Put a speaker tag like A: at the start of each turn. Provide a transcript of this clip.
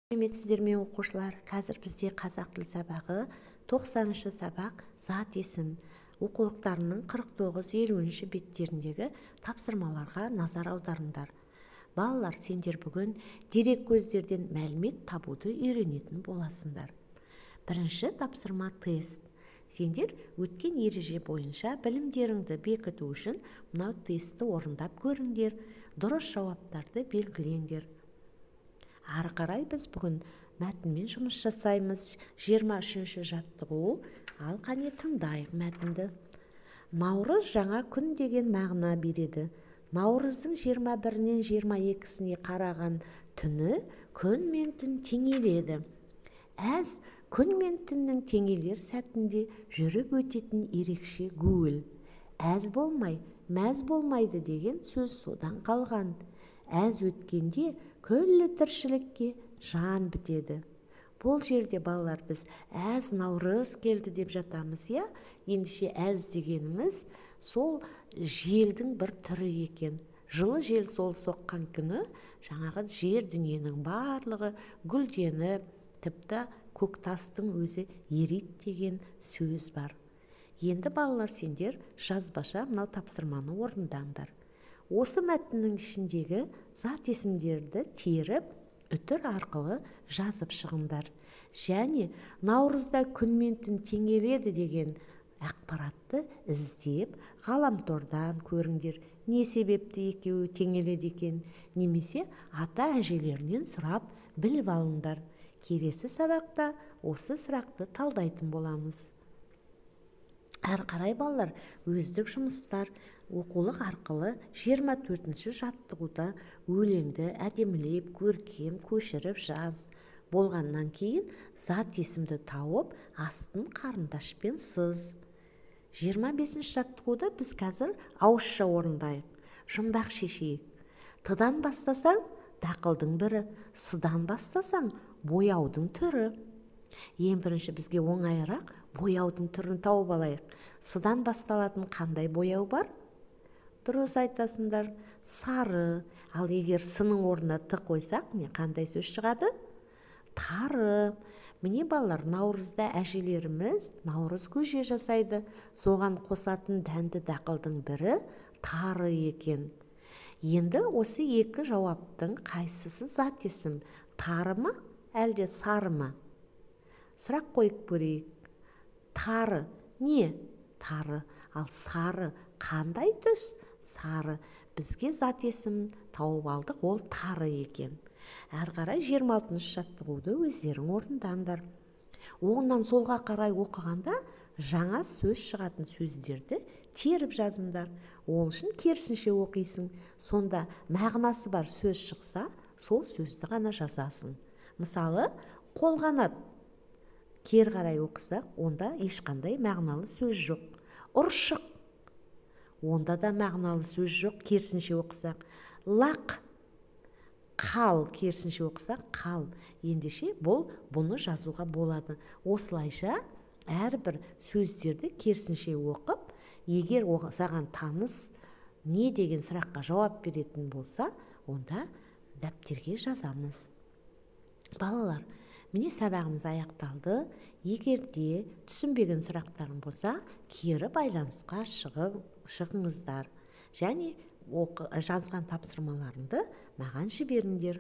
A: Сәлеметсіздер ме оқушылар? Қазір бізде қазақ тілі сабағы 90-шы сабақ зат есім оқулықтарының 49-50 беттеріндегі тапсырмаларға назар аударыңдар. Балалар, сендер бүгін дерек көздерден мәлімет табуды үйренетін боласыңдар. Бірінші тапсырма тест. Сендер өткен ереже бойынша білімдеріңді бекіту үшін мынау тестті орындап көріңдер, дұрыс жауаптарды белгілеңдер. Ары қарай біз бүгін мәтінмен жұмыс жасаймыз. 23-ші жаттығу. Ал қане тыңдайық мәтінді. Наурыз жаңа күн деген мағына береді. Наурыздың 21-нен 22-сіне қараған түні күн мен түн теңеледі. Әз күн мен түннің теңелер сәтінде жүріп өтетін ерекше гуіл. Әз болмай, мәз болмайды деген сөз содан қалған. Әз өткенде күллі тіршілікке жан бітеді. Бұл жерде балалар біз әз наурыз келді деп жатамыз, я? Ендеше әз дегеніміз сол желдің бір түрі екен. Жылы жел сол соққан күні жаңағы жер дүниенің барлығы гүлденіп, тіпті көктастың өзі ерит деген сөз бар. Енді балалар, сендер жазбаша мынау тапсырманы орындаңдар. Осы мәтіннің ішіндегі зат есімдерді теріп, үтір арқылы жазып шығыңдар. Және наурызда күн мен түн теңеледі деген ақпаратты іздеп, ғаламтордан көріңдер. Не себепті екеуі теңеледі екен, немесе ата-әжелерінен сұрап біліп алыңдар. Келесі сабақта осы сұрақты талдайтын боламыз. Әрі қарай балалар, өздік жұмыстар оқулық арқылы 24-ші жаттығуда өлеңді әдемілеп, көркем, көшіріп жаз. Болғаннан кейін зат есімді тауып, астын қарындашпен сыз. 25-ші жаттығуда біз қазір ауызша орындайық. Жұмбақ шешейік. Т-дан бастасаң, дақылдың бірі, С-дан бастасаң, бояудың түрі. Ең бірінші бізге оңайырақ бояудың түрін тауып алайық. С-дан басталатын қандай бояу бар? Дұрыс айтасыңдар, сары. Ал егер С-ның орнына Т қойсақ, қандай сөз шығады? Тары. Міне балалар, наурызда әжелеріміз наурыз көже жасайды. Соған қосатын дәнді дақылдың бірі тары екен. Енді осы екі жауаптың қайсысы зат есім? Тары ма, әлде сары ма? Сұрақ қойып көрейік. Тары не? Тары. Ал сары қандай түс? Сары. Бізге зат есім тауып алдық, ол тары екен. Әрі қарай 26-шы жаттығуды өздерің орындаңдар. Оңнан солға қарай оқығанда жаңа сөз шығатын сөздерді теріп жазыңдар. Ол үшін керісінше оқисың. Сонда мағынасы бар сөз шықса, сол сөзді ғана жазасың. Мысалы, қолғанат. Кер қарай оқысақ, онда ешқандай мағыналы сөз жоқ. Ұршық. Онда да мағыналы сөз жоқ, керісінше оқысақ. Лақ. Қал, керісінше оқысақ, қал. Ендеше бұны жазуға болады. Осылайша әрбір сөздерді керісінше оқып, егер саған таныс не деген сұраққа жауап беретін болса, онда дәптерге жазамыз. Балалар, міне сабағымыз аяқталды. Егер де түсінбеген сұрақтарың болса, кері байланысқа шығыңыздар. Және жазған тапсырмаларыңды маған жіберіңдер.